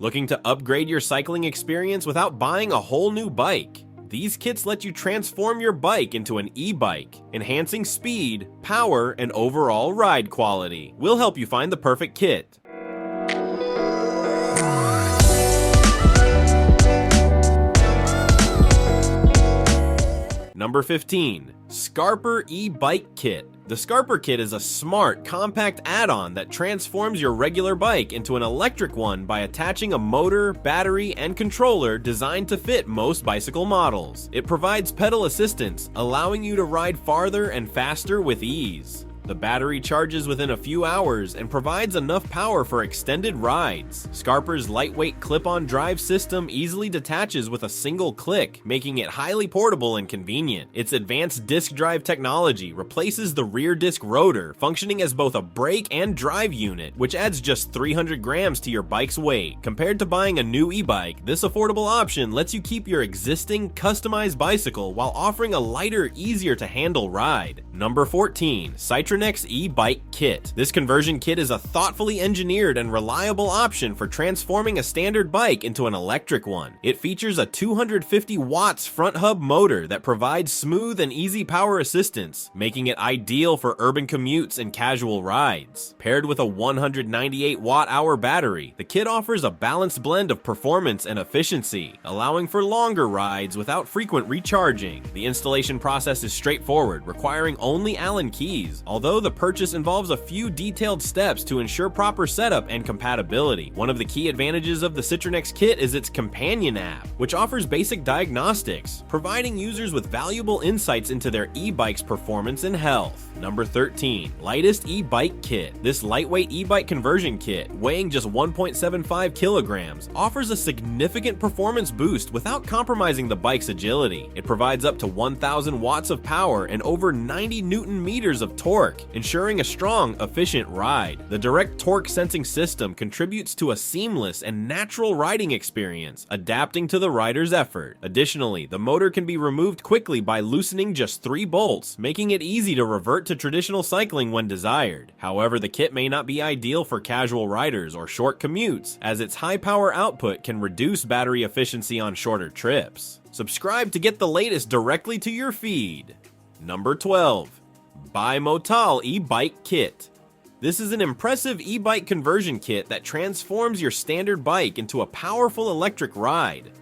Looking to upgrade your cycling experience without buying a whole new bike? These kits let you transform your bike into an e-bike, enhancing speed, power, and overall ride quality. We'll help you find the perfect kit. Number 15. Scarper Ebike Kit. The Scarper Kit is a smart, compact add-on that transforms your regular bike into an electric one by attaching a motor, battery, and controller designed to fit most bicycle models. It provides pedal assistance, allowing you to ride farther and faster with ease. The battery charges within a few hours and provides enough power for extended rides. Scarper's lightweight clip-on drive system easily detaches with a single click, making it highly portable and convenient. Its advanced disc drive technology replaces the rear disc rotor, functioning as both a brake and drive unit, which adds just 300 grams to your bike's weight. Compared to buying a new e-bike, this affordable option lets you keep your existing, customized bicycle while offering a lighter, easier-to-handle ride. Number 14. Cyon Ebike Kit. This conversion kit is a thoughtfully engineered and reliable option for transforming a standard bike into an electric one. It features a 250 watts front hub motor that provides smooth and easy power assistance, making it ideal for urban commutes and casual rides. Paired with a 198 watt-hour battery, the kit offers a balanced blend of performance and efficiency, allowing for longer rides without frequent recharging. The installation process is straightforward, requiring only Allen keys, although the purchase involves a few detailed steps to ensure proper setup and compatibility. One of the key advantages of the Cyon kit is its companion app, which offers basic diagnostics, providing users with valuable insights into their e-bike's performance and health. Number 13. Lightest Ebike Kit. This lightweight e-bike conversion kit, weighing just 1.75 kilograms, offers a significant performance boost without compromising the bike's agility. It provides up to 1,000 watts of power and over 90 newton meters of torque, ensuring a strong, efficient ride. The direct torque sensing system contributes to a seamless and natural riding experience, adapting to the rider's effort. Additionally, the motor can be removed quickly by loosening just 3 bolts, making it easy to revert to traditional cycling when desired. However, the kit may not be ideal for casual riders or short commutes, as its high power output can reduce battery efficiency on shorter trips. Subscribe to get the latest directly to your feed. Number 12. Bimotal Ebike Kit. This is an impressive e-bike conversion kit that transforms your standard bike into a powerful electric ride.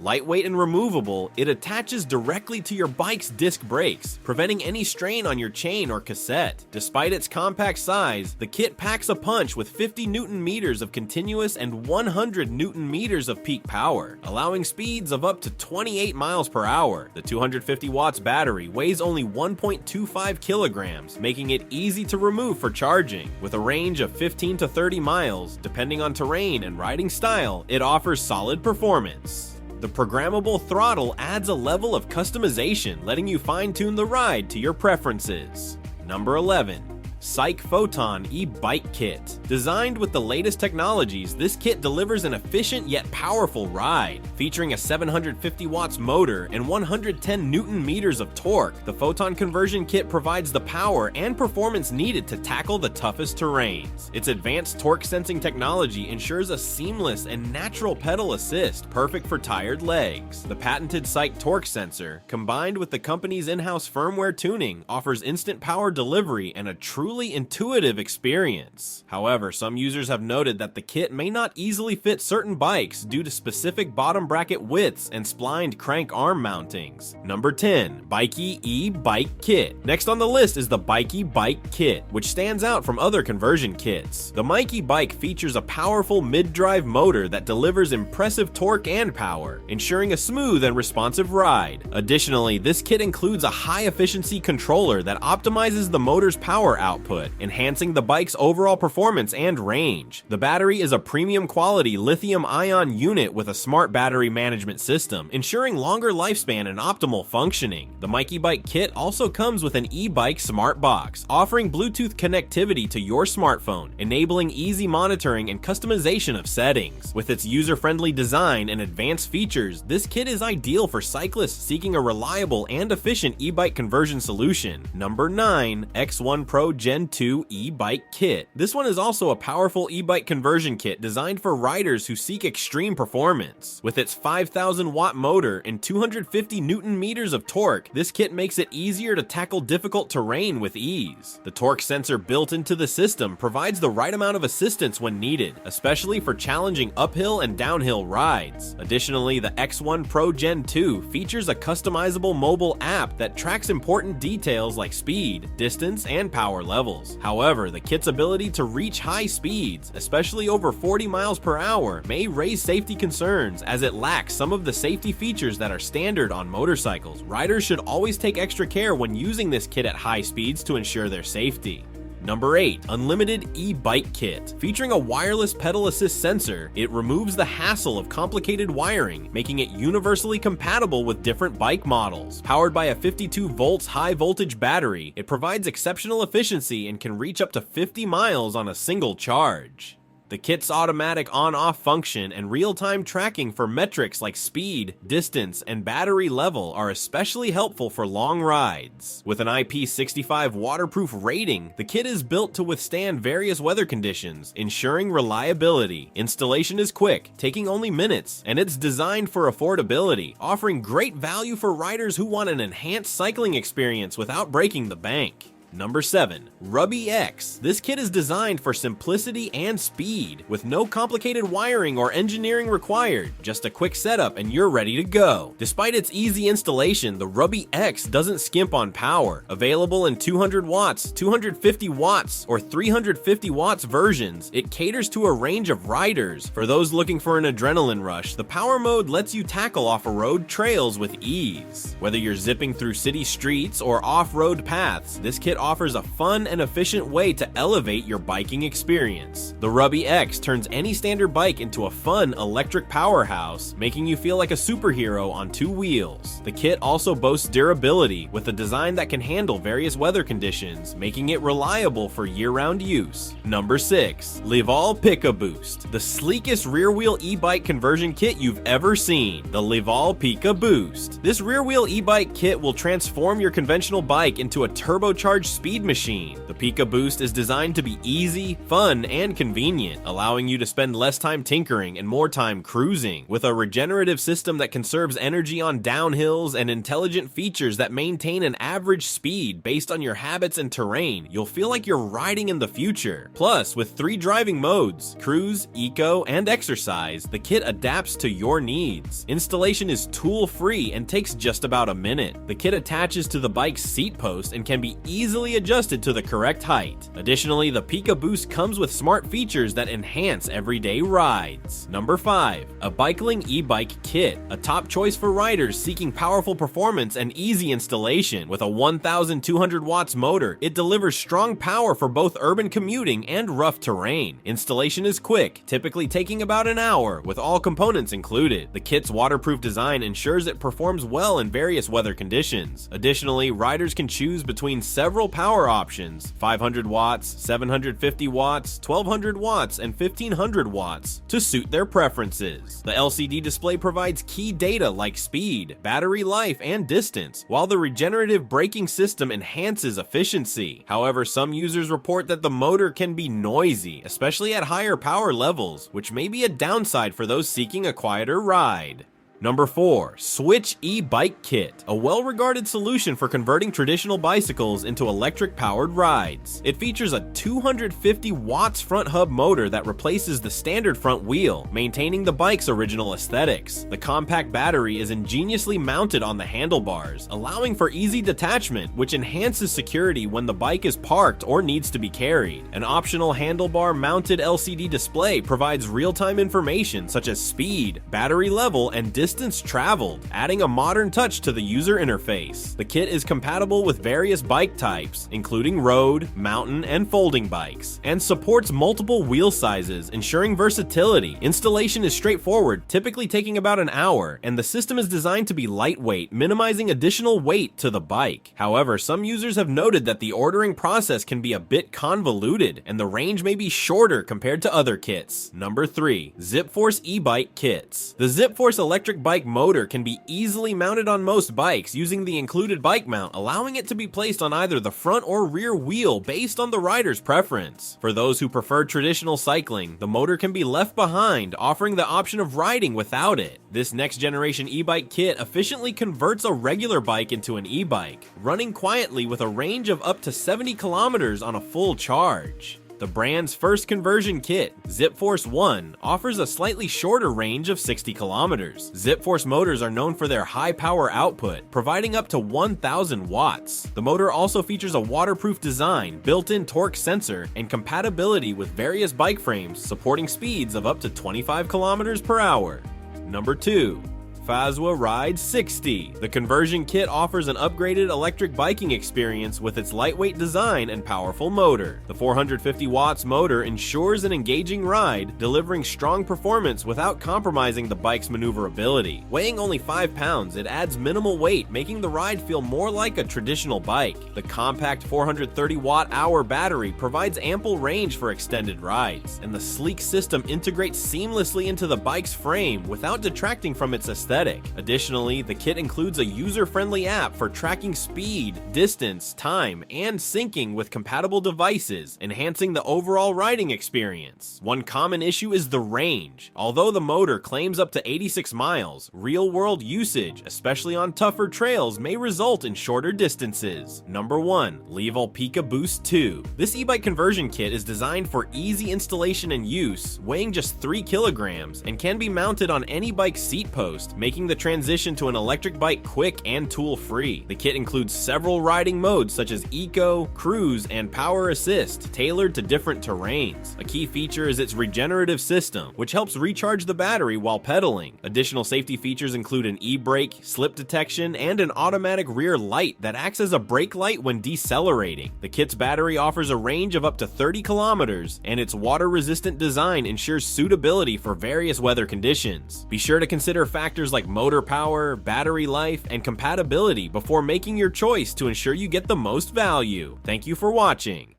Lightweight and removable, it attaches directly to your bike's disc brakes, preventing any strain on your chain or cassette. Despite its compact size, the kit packs a punch with 50 newton meters of continuous and 100 newton meters of peak power, allowing speeds of up to 28 miles per hour. The 250 watts battery weighs only 1.25 kilograms, making it easy to remove for charging. With a range of 15 to 30 miles, depending on terrain and riding style, it offers solid performance. The programmable throttle adds a level of customization, letting you fine-tune the ride to your preferences. Number 11. Photon Ebike Kit. Designed with the latest technologies, this kit delivers an efficient yet powerful ride. Featuring a 750 watts motor and 110 newton meters of torque, the Photon Conversion Kit provides the power and performance needed to tackle the toughest terrains. Its advanced torque sensing technology ensures a seamless and natural pedal assist, perfect for tired legs. The patented Swytch torque sensor, combined with the company's in-house firmware tuning, offers instant power delivery and a truly intuitive experience. However, some users have noted that the kit may not easily fit certain bikes due to specific bottom bracket widths and splined crank arm mountings. Number 10. Bikee Ebike Kit. Next on the list is the Bikee Bike Kit, which stands out from other conversion kits. The Bikee bike features a powerful mid-drive motor that delivers impressive torque and power, ensuring a smooth and responsive ride. Additionally, this kit includes a high-efficiency controller that optimizes the motor's power output, enhancing the bike's overall performance and range. The battery is a premium quality lithium-ion unit with a smart battery management system, ensuring longer lifespan and optimal functioning. The Bikee Bike Kit also comes with an e-bike smart box, offering Bluetooth connectivity to your smartphone, enabling easy monitoring and customization of settings. With its user-friendly design and advanced features, this kit is ideal for cyclists seeking a reliable and efficient e-bike conversion solution. Number 9. X1 Pro Jet Gen 2 E-Bike Kit. This one is also a powerful e-bike conversion kit designed for riders who seek extreme performance. With its 5,000 watt motor and 250 Newton meters of torque, this kit makes it easier to tackle difficult terrain with ease. The torque sensor built into the system provides the right amount of assistance when needed, especially for challenging uphill and downhill rides. Additionally, the X1 Pro Gen 2 features a customizable mobile app that tracks important details like speed, distance, and power levels. However, the kit's ability to reach high speeds, especially over 40 miles per hour, may raise safety concerns as it lacks some of the safety features that are standard on motorcycles. Riders should always take extra care when using this kit at high speeds to ensure their safety. Number 8. Unlimited E-Bike Kit. Featuring a wireless pedal assist sensor, it removes the hassle of complicated wiring, making it universally compatible with different bike models. Powered by a 52 volts high voltage battery, it provides exceptional efficiency and can reach up to 50 miles on a single charge. The kit's automatic on-off function and real-time tracking for metrics like speed, distance, and battery level are especially helpful for long rides. With an IP65 waterproof rating, the kit is built to withstand various weather conditions, ensuring reliability. Installation is quick, taking only minutes, and it's designed for affordability, offering great value for riders who want an enhanced cycling experience without breaking the bank. Number 7. Rubby X. This kit is designed for simplicity and speed, with no complicated wiring or engineering required. Just a quick setup and you're ready to go. Despite its easy installation, the Rubby X doesn't skimp on power. Available in 200 watts, 250 watts, or 350 watts versions, it caters to a range of riders. For those looking for an adrenaline rush, the power mode lets you tackle off-road trails with ease. Whether you're zipping through city streets or off-road paths, this kit offers a fun and efficient way to elevate your biking experience. The Rubby X turns any standard bike into a fun electric powerhouse, making you feel like a superhero on two wheels. The kit also boasts durability, with a design that can handle various weather conditions, making it reliable for year-round use. Number 6. Leval PikaBoost. The sleekest rear-wheel e-bike conversion kit you've ever seen. The Leval PikaBoost. This rear-wheel e-bike kit will transform your conventional bike into a turbocharged speed machine. The PikaBoost is designed to be easy, fun, and convenient, allowing you to spend less time tinkering and more time cruising. With a regenerative system that conserves energy on downhills and intelligent features that maintain an average speed based on your habits and terrain, you'll feel like you're riding in the future. Plus, with 3 driving modes, cruise, eco, and exercise, the kit adapts to your needs. Installation is tool-free and takes just about a minute. The kit attaches to the bike's seat post and can be easily adjusted to the correct height. Additionally, the PikaBoost comes with smart features that enhance everyday rides. Number 5. A Bikeling E-Bike Kit. A top choice for riders seeking powerful performance and easy installation. With a 1,200 watts motor, it delivers strong power for both urban commuting and rough terrain. Installation is quick, typically taking about an hour, with all components included. The kit's waterproof design ensures it performs well in various weather conditions. Additionally, riders can choose between several power options: 500 watts, 750 watts, 1200 watts, and 1500 watts to suit their preferences. The LCD display provides key data like speed, battery life, and distance, while the regenerative braking system enhances efficiency. However, some users report that the motor can be noisy, especially at higher power levels, which may be a downside for those seeking a quieter ride. Number 4. Swytch E-Bike Kit. A well-regarded solution for converting traditional bicycles into electric-powered rides. It features a 250 watts front hub motor that replaces the standard front wheel, maintaining the bike's original aesthetics. The compact battery is ingeniously mounted on the handlebars, allowing for easy detachment, which enhances security when the bike is parked or needs to be carried. An optional handlebar-mounted LCD display provides real-time information such as speed, battery level, and distance traveled, adding a modern touch to the user interface. The kit is compatible with various bike types, including road, mountain, and folding bikes, and supports multiple wheel sizes, ensuring versatility. Installation is straightforward, typically taking about an hour, and the system is designed to be lightweight, minimizing additional weight to the bike. However, some users have noted that the ordering process can be a bit convoluted, and the range may be shorter compared to other kits. Number 3. ZipForce E-Bike Kits. The ZipForce electric electric bike motor can be easily mounted on most bikes using the included bike mount, allowing it to be placed on either the front or rear wheel based on the rider's preference. For those who prefer traditional cycling, the motor can be left behind, offering the option of riding without it. This next generation e-bike kit efficiently converts a regular bike into an e-bike, running quietly with a range of up to 70 kilometers on a full charge. The brand's first conversion kit, ZipForce 1, offers a slightly shorter range of 60 kilometers. ZipForce motors are known for their high power output, providing up to 1,000 watts. The motor also features a waterproof design, built-in torque sensor, and compatibility with various bike frames, supporting speeds of up to 25 kilometers per hour. Number 2. Fazua Ride 60. The conversion kit offers an upgraded electric biking experience with its lightweight design and powerful motor. The 450 watts motor ensures an engaging ride, delivering strong performance without compromising the bike's maneuverability. Weighing only 5 pounds, it adds minimal weight, making the ride feel more like a traditional bike. The compact 430 watt-hour battery provides ample range for extended rides, and the sleek system integrates seamlessly into the bike's frame without detracting from its aesthetic. Additionally, the kit includes a user-friendly app for tracking speed, distance, time, and syncing with compatible devices, enhancing the overall riding experience. One common issue is the range. Although the motor claims up to 86 miles, real-world usage, especially on tougher trails, may result in shorter distances. Number 1. Level PikaBoost 2. This e-bike conversion kit is designed for easy installation and use, weighing just 3 kilograms, and can be mounted on any bike seat post, making the transition to an electric bike quick and tool-free. The kit includes several riding modes such as Eco, Cruise, and Power Assist, tailored to different terrains. A key feature is its regenerative system, which helps recharge the battery while pedaling. Additional safety features include an e-brake, slip detection, and an automatic rear light that acts as a brake light when decelerating. The kit's battery offers a range of up to 30 kilometers, and its water-resistant design ensures suitability for various weather conditions. Be sure to consider factors like motor power, battery life, and compatibility before making your choice to ensure you get the most value. Thank you for watching.